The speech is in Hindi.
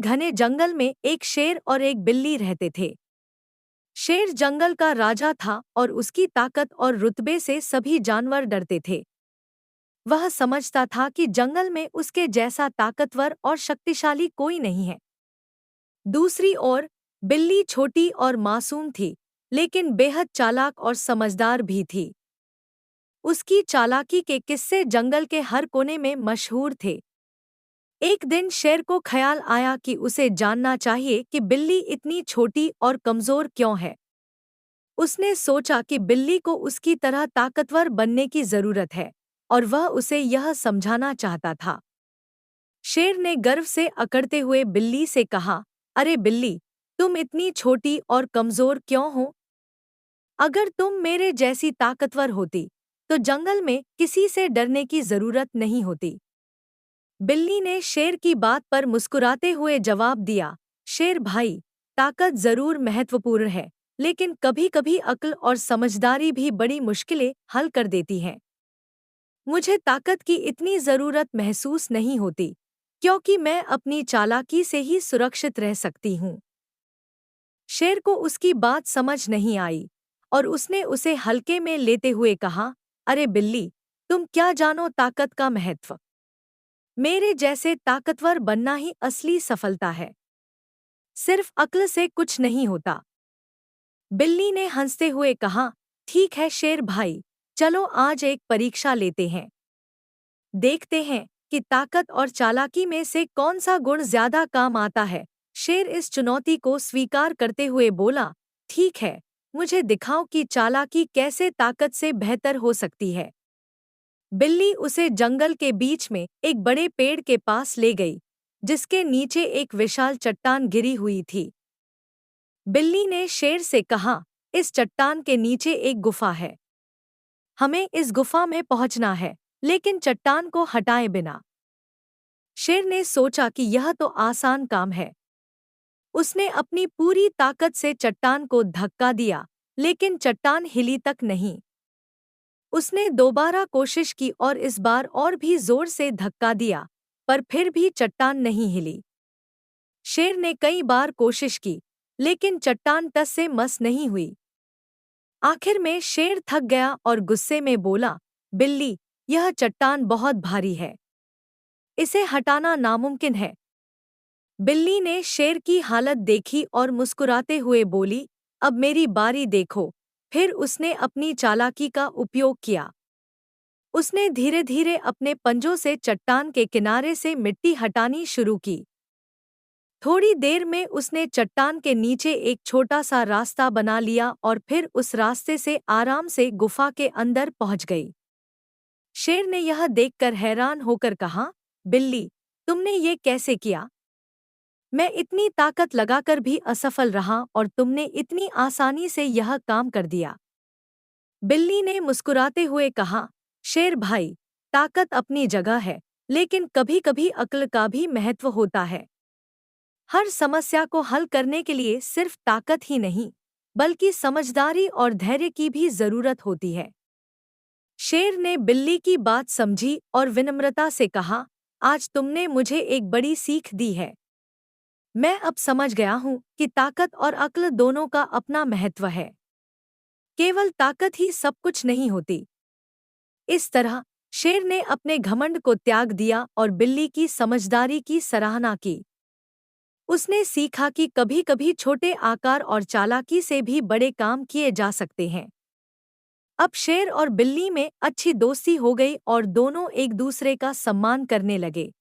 घने जंगल में एक शेर और एक बिल्ली रहते थे। शेर जंगल का राजा था और उसकी ताकत और रुतबे से सभी जानवर डरते थे। वह समझता था कि जंगल में उसके जैसा ताकतवर और शक्तिशाली कोई नहीं है। दूसरी ओर बिल्ली छोटी और मासूम थी, लेकिन बेहद चालाक और समझदार भी थी। उसकी चालाकी के किस्से जंगल के हर कोने में मशहूर थे। एक दिन शेर को ख्याल आया कि उसे जानना चाहिए कि बिल्ली इतनी छोटी और कमजोर क्यों है। उसने सोचा कि बिल्ली को उसकी तरह ताकतवर बनने की जरूरत है और वह उसे यह समझाना चाहता था। शेर ने गर्व से अकड़ते हुए बिल्ली से कहा, अरे बिल्ली, तुम इतनी छोटी और कमजोर क्यों हो? अगर तुम मेरे जैसी ताकतवर होती तो जंगल में किसी से डरने की जरूरत नहीं होती। बिल्ली ने शेर की बात पर मुस्कुराते हुए जवाब दिया, शेर भाई, ताकत जरूर महत्वपूर्ण है, लेकिन कभी-कभी अक्ल और समझदारी भी बड़ी मुश्किलें हल कर देती हैं। मुझे ताकत की इतनी जरूरत महसूस नहीं होती, क्योंकि मैं अपनी चालाकी से ही सुरक्षित रह सकती हूँ। शेर को उसकी बात समझ नहीं आई और उसने उसे हल्के में लेते हुए कहा, अरे बिल्ली, तुम क्या जानो ताकत का महत्व? मेरे जैसे ताकतवर बनना ही असली सफलता है। सिर्फ अक्ल से कुछ नहीं होता। बिल्ली ने हंसते हुए कहा, ठीक है शेर भाई, चलो आज एक परीक्षा लेते हैं। देखते हैं कि ताकत और चालाकी में से कौन सा गुण ज्यादा काम आता है। शेर इस चुनौती को स्वीकार करते हुए बोला, ठीक है, मुझे दिखाओ कि चालाकी कैसे ताकत से बेहतर हो सकती है। बिल्ली उसे जंगल के बीच में एक बड़े पेड़ के पास ले गई, जिसके नीचे एक विशाल चट्टान गिरी हुई थी। बिल्ली ने शेर से कहा, इस चट्टान के नीचे एक गुफा है। हमें इस गुफा में पहुंचना है, लेकिन चट्टान को हटाए बिना। शेर ने सोचा कि यह तो आसान काम है। उसने अपनी पूरी ताकत से चट्टान को धक्का दिया, लेकिन चट्टान हिली तक नहीं। उसने दोबारा कोशिश की और इस बार और भी जोर से धक्का दिया, पर फिर भी चट्टान नहीं हिली। शेर ने कई बार कोशिश की, लेकिन चट्टान टस से मस नहीं हुई। आखिर में शेर थक गया और गुस्से में बोला, बिल्ली, यह चट्टान बहुत भारी है। इसे हटाना नामुमकिन है। बिल्ली ने शेर की हालत देखी और मुस्कुराते हुए बोली, अब मेरी बारी देखो। फिर उसने अपनी चालाकी का उपयोग किया। उसने धीरे धीरे अपने पंजों से चट्टान के किनारे से मिट्टी हटानी शुरू की। थोड़ी देर में उसने चट्टान के नीचे एक छोटा सा रास्ता बना लिया और फिर उस रास्ते से आराम से गुफा के अंदर पहुंच गई। शेर ने यह देखकर हैरान होकर कहा, बिल्ली, तुमने ये कैसे किया? मैं इतनी ताकत लगाकर भी असफल रहा और तुमने इतनी आसानी से यह काम कर दिया। बिल्ली ने मुस्कुराते हुए कहा, शेर भाई, ताकत अपनी जगह है, लेकिन कभी-कभी अक्ल का भी महत्व होता है। हर समस्या को हल करने के लिए सिर्फ ताकत ही नहीं, बल्कि समझदारी और धैर्य की भी जरूरत होती है। शेर ने बिल्ली की बात समझी और विनम्रता से कहा, आज तुमने मुझे एक बड़ी सीख दी है। मैं अब समझ गया हूँ कि ताकत और अक्ल दोनों का अपना महत्व है। केवल ताकत ही सब कुछ नहीं होती। इस तरह शेर ने अपने घमंड को त्याग दिया और बिल्ली की समझदारी की सराहना की। उसने सीखा कि कभी-कभी छोटे आकार और चालाकी से भी बड़े काम किए जा सकते हैं। अब शेर और बिल्ली में अच्छी दोस्ती हो गई और दोनों एक दूसरे का सम्मान करने लगे।